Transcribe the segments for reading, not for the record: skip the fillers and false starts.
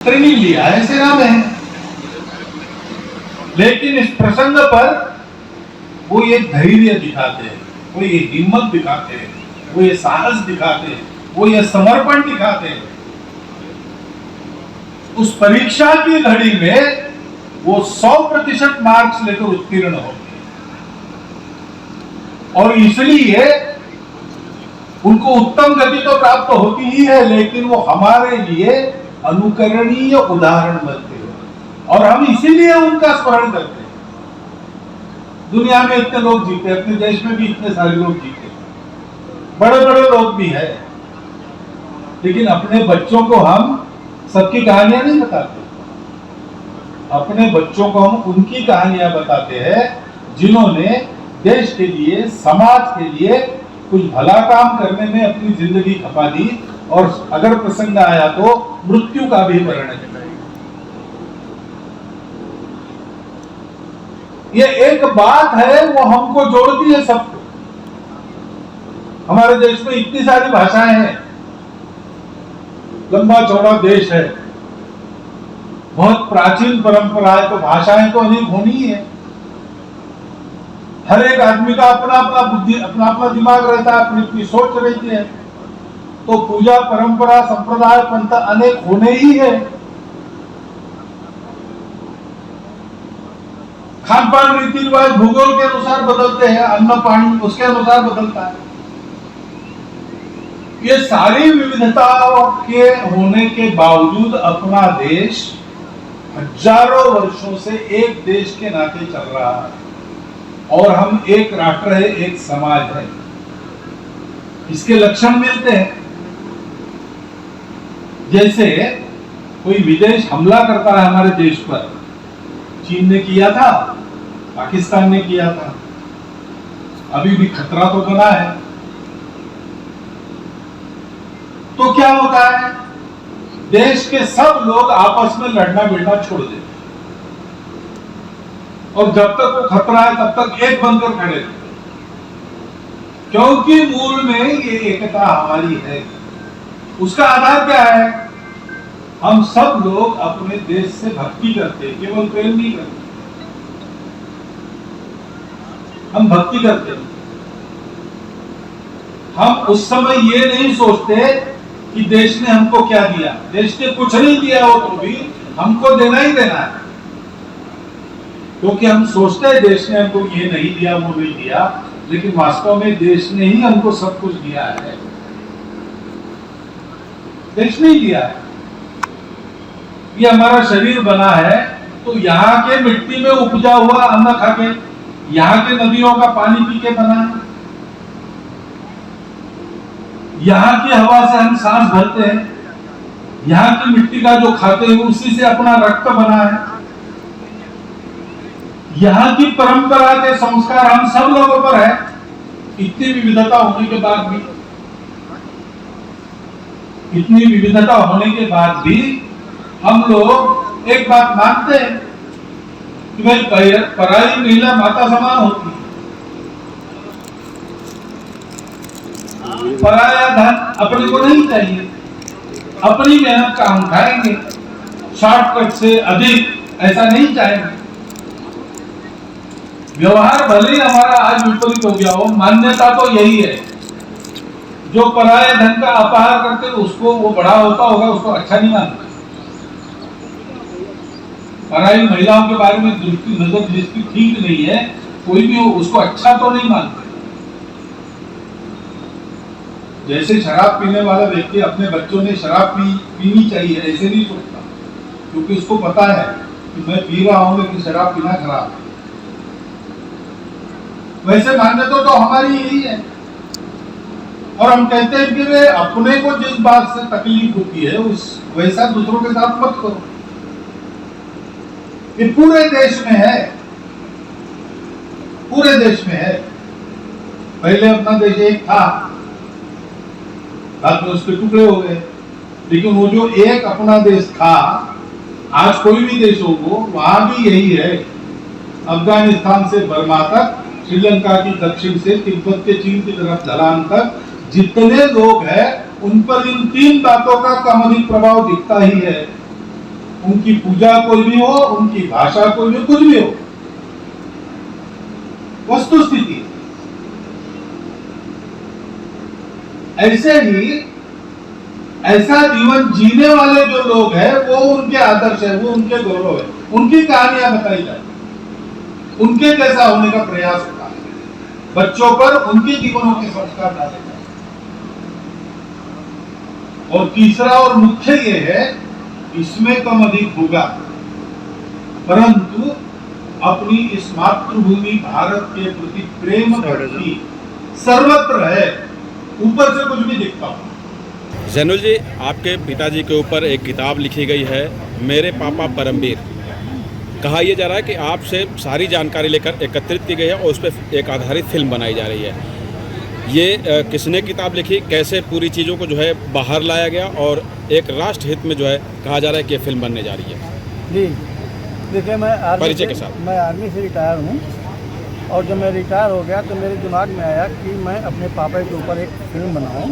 Training लिया है, सेना में है, लेकिन इस प्रसंग पर वो ये धैर्य दिखाते हैं, वो ये हिम्मत दिखाते हैं, वो ये साहस दिखाते हैं, वो ये समर्पण दिखाते हैं। उस परीक्षा की घड़ी में वो 100% मार्क्स लेकर उत्तीर्ण होंगे और इसलिए उनको उत्तम गति तो प्राप्त होती ही है, लेकिन वो हमारे लिए अनुकरणीय उदाहरण बनते हैं और हम इसीलिए उनका स्मरण करते हैं। दुनिया में इतने लोग जीते, अपने देश में भी इतने सारे लोग जीते, बड़े बड़े लोग भी हैं, लेकिन अपने बच्चों को हम सबकी कहानियां नहीं बताते। अपने बच्चों को हम उनकी कहानियां बताते हैं जिन्होंने देश के लिए, समाज के लिए कुछ भला काम करने में अपनी जिंदगी खपा दी और अगर प्रसंग आया तो मृत्यु का भी वर्ण किया। ये एक बात है, वो हमको जोड़ती है सबको। हमारे देश में इतनी सारी भाषाएं हैं, लंबा चौड़ा देश है, बहुत प्राचीन परंपरा है, तो भाषाएं तो अनेक होनी ही है। हर एक आदमी का अपना अपना बुद्धि, अपना अपना दिमाग रहता है, अपनी अपनी सोच रहती है, तो पूजा परंपरा संप्रदाय पंथ अनेक होने ही है। खान पान रीति रिवाज भूगोल के अनुसार बदलते हैं, अन्न पानी उसके अनुसार बदलता है। ये सारी विविधताओं के होने के बावजूद अपना देश हजारों वर्षों से एक देश के नाते चल रहा है और हम एक राष्ट्र है, एक समाज है। इसके लक्षण मिलते हैं। जैसे कोई विदेश हमला करता है हमारे देश पर, चीन ने किया था, पाकिस्तान ने किया था, अभी भी खतरा तो बना है। तो क्या होता है, देश के सब लोग आपस में लड़ना भिड़ना छोड़ देते और जब तक वो खतरा है तब तक एक बनकर खड़े थे, क्योंकि मूल में ये एकता हमारी है। उसका आधार क्या है? हम सब लोग अपने देश से भक्ति करते हैं, केवल प्रेम नहीं करते, हम भक्ति करते हैं। हम उस समय ये नहीं सोचते कि देश ने हमको क्या दिया, देश ने कुछ नहीं दिया हो तो भी हमको देना ही देना है, क्योंकि हम सोचते हैं देश ने हमको ये नहीं दिया, वो नहीं दिया, लेकिन वास्तव में देश ने ही हमको सब कुछ दिया है। देश ने ही दिया है। ये हमारा शरीर बना है तो यहाँ के मिट्टी में उपजा हुआ अन्न खा के, यहाँ के नदियों का पानी पी के बना है, यहाँ की हवा से हम सांस भरते हैं, यहाँ की मिट्टी का जो खाते हैं उसी से अपना रक्त बना है, यहाँ की परंपरा के संस्कार हम सब लोगों पर है। इतनी विविधता होने के बाद भी, इतनी विविधता होने के बाद भी हम लोग एक बात मानते हैं कि भाई पराई महिला माता समान होती है, पराया धन अपने को नहीं चाहिए, अपनी मेहनत का हम खाएंगे, शॉर्टकट से अधिक ऐसा नहीं चाहेंगे। व्यवहार भले ही हमारा आज विपरीत हो गया हो, मान्यता तो यही है, जो पराये धन का अपहार करते उसको वो बड़ा होता होगा, उसको अच्छा नहीं मानता। पराई महिलाओं के बारे में दृष्टि नजर जिसकी ठीक नहीं है, कोई भी हो उसको अच्छा तो नहीं मानते। जैसे शराब पीने वाला व्यक्ति अपने बच्चों ने शराब पीनी चाहिए ऐसे नहीं सोचता, क्योंकि उसको पता है कि मैं पी रहा हूं लेकिन शराब पीना खराब है। वैसे मान्यता तो हमारी यही है और हम कहते हैं कि वे अपने को जिस बात से तकलीफ होती है उस वैसा दूसरों के साथ मत करो। ये पूरे देश में है, पूरे देश में है। पहले अपना देश एक था, बाद में उसके टुकड़े हो गए, लेकिन वो जो एक अपना देश था, आज कोई भी देश हो वो वहां भी यही है। अफगानिस्तान से बर्मा तक, श्रीलंका की दक्षिण से तिब्बत के चीन की तरफ ढलान तक जितने लोग हैं उन पर इन तीन बातों का कम अधिक प्रभाव दिखता ही है। उनकी पूजा कोई भी हो, उनकी भाषा कोई भी, कुछ भी हो, वस्तु स्थिति। ऐसे ही ऐसा जीवन जीने वाले जो लोग हैं वो उनके आदर्श है, वो उनके गौरव है, उनकी कहानियां बताई जाती, उनके जैसा होने का प्रयास होता है, बच्चों पर उनके जीवनों के संस्कार डाले जाते। और तीसरा और मुख्य ये है, इसमें कम अधिक होगा, परंतु अपनी इस मातृभूमि भारत के प्रति प्रेम भक्ति सर्वत्र है, ऊपर से कुछ भी दिखता हो। जैनुल जी, आपके पिताजी के ऊपर एक किताब लिखी गई है, मेरे पापा परमवीर। कहा यह जा रहा है कि आपसे सारी जानकारी लेकर एकत्रित की गई है और उस पर एक आधारित फिल्म बनाई जा रही है। ये किसने किताब लिखी, कैसे पूरी चीज़ों को जो है बाहर लाया गया और एक राष्ट्र हित में जो है कहा जा रहा है कि ये फिल्म बनने जा रही है? जी देखिए, परिचय के साथ। मैं आर्मी से रिटायर हूँ और जब मैं रिटायर हो गया तो मेरे दिमाग में आया कि मैं अपने पापा के ऊपर एक फिल्म बनाऊँ,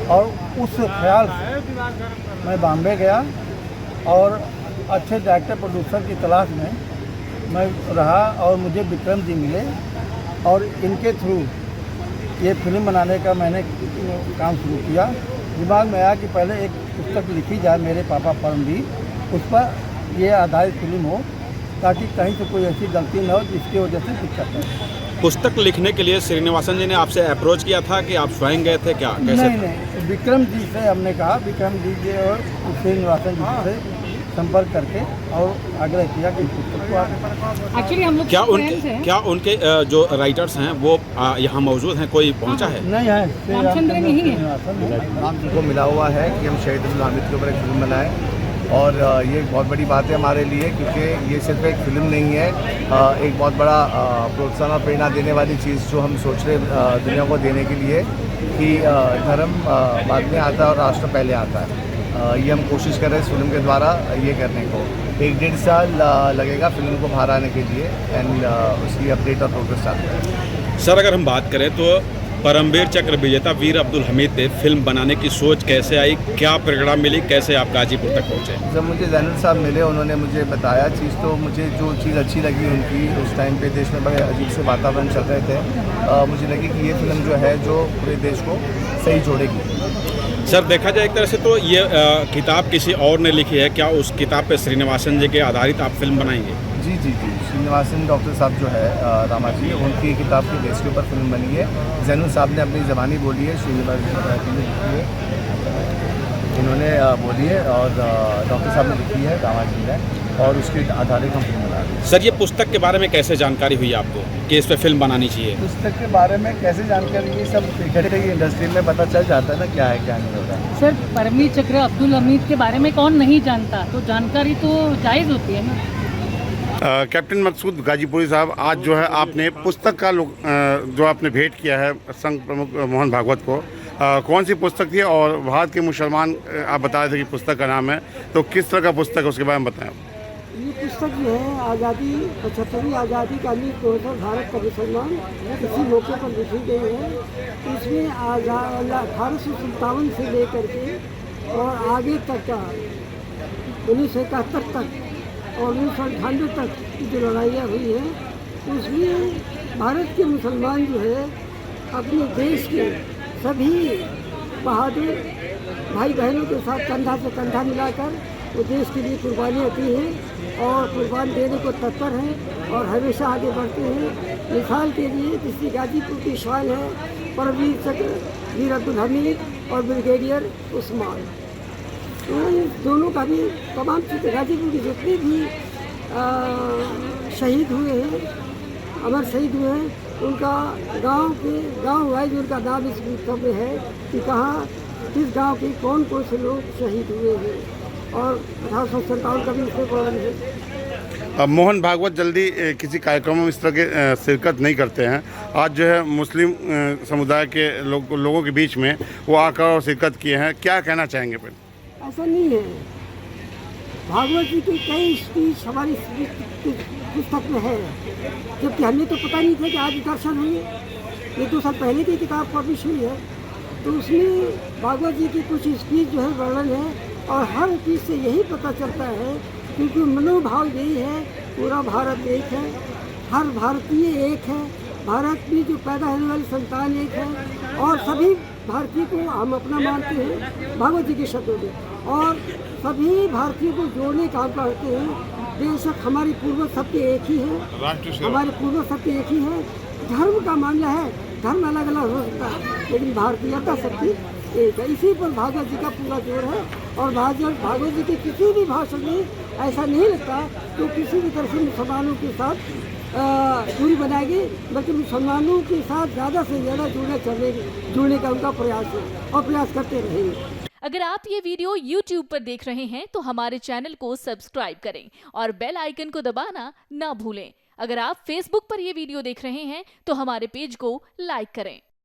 और उस ख्याल से मैं बॉम्बे गया और अच्छे डायरेक्टर प्रोड्यूसर की तलाश में मैं रहा और मुझे विक्रम जी मिले और इनके थ्रू ये फिल्म बनाने का मैंने काम शुरू किया। दिमाग में आया कि पहले एक पुस्तक लिखी जाए, मेरे पापा परमवीर, उस पर ये आधारित फिल्म हो ताकि कहीं से कोई ऐसी गलती न हो जिसकी वजह से दिक्कत है। पुस्तक लिखने के लिए श्रीनिवासन जी ने आपसे अप्रोच किया था कि आप स्वयं गए थे क्या, कैसे? नहीं, विक्रम जी से हमने कहा, विक्रम जी और श्रीनिवासन जी से संपर्क करके और आग्रह किया कि पुस्तक को आप। एक्चुअली हम लोग क्या उनके जो राइटर्स हैं वो यहाँ मौजूद हैं, कोई पहुँचा है? नहीं है, रामचंद्र नहीं है। राम जी को मिला हुआ है कि हम शहीद अब्दुल हामिद के ऊपर एक फिल्म बनाएं, और ये एक बहुत बड़ी बात है हमारे लिए, क्योंकि ये सिर्फ एक फिल्म नहीं है, एक बहुत बड़ा प्रोत्साहन और प्रेरणा देने वाली चीज़ जो हम सोच रहे दुनिया को देने के लिए कि धर्म बाद में आता है और राष्ट्र पहले आता है। ये हम कोशिश कर रहे हैं इस फिल्म के द्वारा ये करने को। 1-1.5 साल लगेगा फिल्म को बाहर आने के लिए, एंड उसकी अपडेट और प्रोग्रेस चालू है। सर, अगर हम बात करें तो परमवीर चक्र विजेता वीर अब्दुल हमीद पे फिल्म बनाने की सोच कैसे आई, क्या प्रेरणा मिली, कैसे आप गाजीपुर तक पहुँचे? जब मुझे जैनुल साहब मिले, उन्होंने मुझे बताया चीज़, तो मुझे जो चीज़ अच्छी लगी उनकी, उस टाइम पे देश में बड़े अजीब से वातावरण चल रहे थे, मुझे लगी कि ये फिल्म जो है जो पूरे देश को सही जोड़ेगी। सर, देखा जाए एक तरह से तो ये किताब किसी और ने लिखी है, क्या उस किताब पे श्रीनिवासन जी के आधारित आप फिल्म बनाएंगे? जी, श्रीनिवासन डॉक्टर साहब जो है रामा जी, उनकी किताब के बेस के ऊपर फिल्म बनी है। जैनुल साहब ने अपनी ज़बानी बोली है, श्रीनिवासन जी ने लिखी है, इन्होंने बोली है, और डॉक्टर साहब ने लिखी है, रामा जी ने, और उसके आधारित हम फिल्म बना रहे हैं। सर, ये पुस्तक के बारे में कैसे जानकारी हुई आपको कि इस पर फिल्म बनानी चाहिए? पुस्तक के बारे में कैसे जानकारी, ये सब इकट्ठे की इंडस्ट्री में पता चल जाता है ना, क्या है क्या नहीं होता। सर, परमवीर चक्र अब्दुल हमीद के बारे में कौन नहीं जानता, तो जानकारी तो जायज़ होती है ना। कैप्टन मकसूद गाजीपुरी साहब, आज जो है आपने पुस्तक का जो आपने भेंट किया है संघ प्रमुख मोहन भागवत को, कौन सी पुस्तक थी और भारत के मुसलमान, आप बता रहे थे कि पुस्तक का नाम है, तो किस तरह का पुस्तक है उसके बारे में बताएं। ये पुस्तक जो है आज़ादी 75वीं आज़ादी का अमृत महोत्सव भारत का मुसलमान, इसी मौके पर लिखी गई है। इसमें 1857 से लेकर के और आगे तक का 1971 तक और 1998 तक की जो लड़ाइयाँ हुई हैं, उसमें भारत के मुसलमान जो है अपने देश के सभी बहादुर भाई बहनों के साथ कंधा से कंधा मिलाकर वो देश के लिए कुर्बानियाँ दी हैं और कुर्बान देने को तत्पर हैं और हमेशा आगे बढ़ते हैं। मिसाल के लिए जिसकी गाजीपुर की शान है परमवीर चक्र वीर अब्दुल हमीद और ब्रिगेडियर उस्मान, तो दोनों का भी तमाम चीज़ें गाजीपुर के जितने भी शहीद हुए हैं, अमर शहीद हुए हैं, उनका गांव वाइज उनका नाम इस पुस्तक में है कि कहाँ किस गांव के कौन कौन से लोग शहीद हुए हैं, और 1857 का भी इसमें वर्णन है। मोहन भागवत जल्दी किसी कार्यक्रम में इस तरह के शिरकत नहीं करते हैं, आज जो है मुस्लिम समुदाय के लोगों के बीच में वो आकर और शिरकत किए हैं, क्या कहना चाहेंगे फिर? ऐसा नहीं है, भागवत जी की कई स्पीच हमारी पुस्तक में है, जबकि हमें तो पता नहीं था कि आज दर्शन हुए। ये 2 साल पहले की किताब पब्लिश हुई है, तो उसमें भागवत जी की कुछ स्पीच जो है वर्णन है और हर चीज़ से यही पता चलता है, क्योंकि मनोभाव यही है, पूरा भारत एक है, हर भारतीय एक है, भारत में जो पैदा होने वाली संतान एक है, और सभी भारतीय को हम अपना मानते हैं भगवत जी के शब्दों में, और सभी भारतीयों को जोड़ने का काम करते हैं। बेशक हमारे पूर्वज सबके एक ही है, हमारे पूर्वज सबके एक ही है। धर्म का मामला है, धर्म अलग अलग हो सकता है, लेकिन भारतीयता सबकी एक है। इसी पर भागवत जी का पूरा जोर है, और भागवत जी के किसी भी भाषण में ऐसा नहीं लगता तो किसी भी तरह से मुसलमानों के साथ दूरी बनाएगी, बल्कि मुसलमानों के साथ ज़्यादा से ज़्यादा जुड़ने का उनका प्रयास है, और प्रयास करते रहेंगे। अगर आप ये वीडियो YouTube पर देख रहे हैं तो हमारे चैनल को सब्सक्राइब करें और बेल आइकन को दबाना ना भूलें। अगर आप Facebook पर ये वीडियो देख रहे हैं तो हमारे पेज को लाइक करें।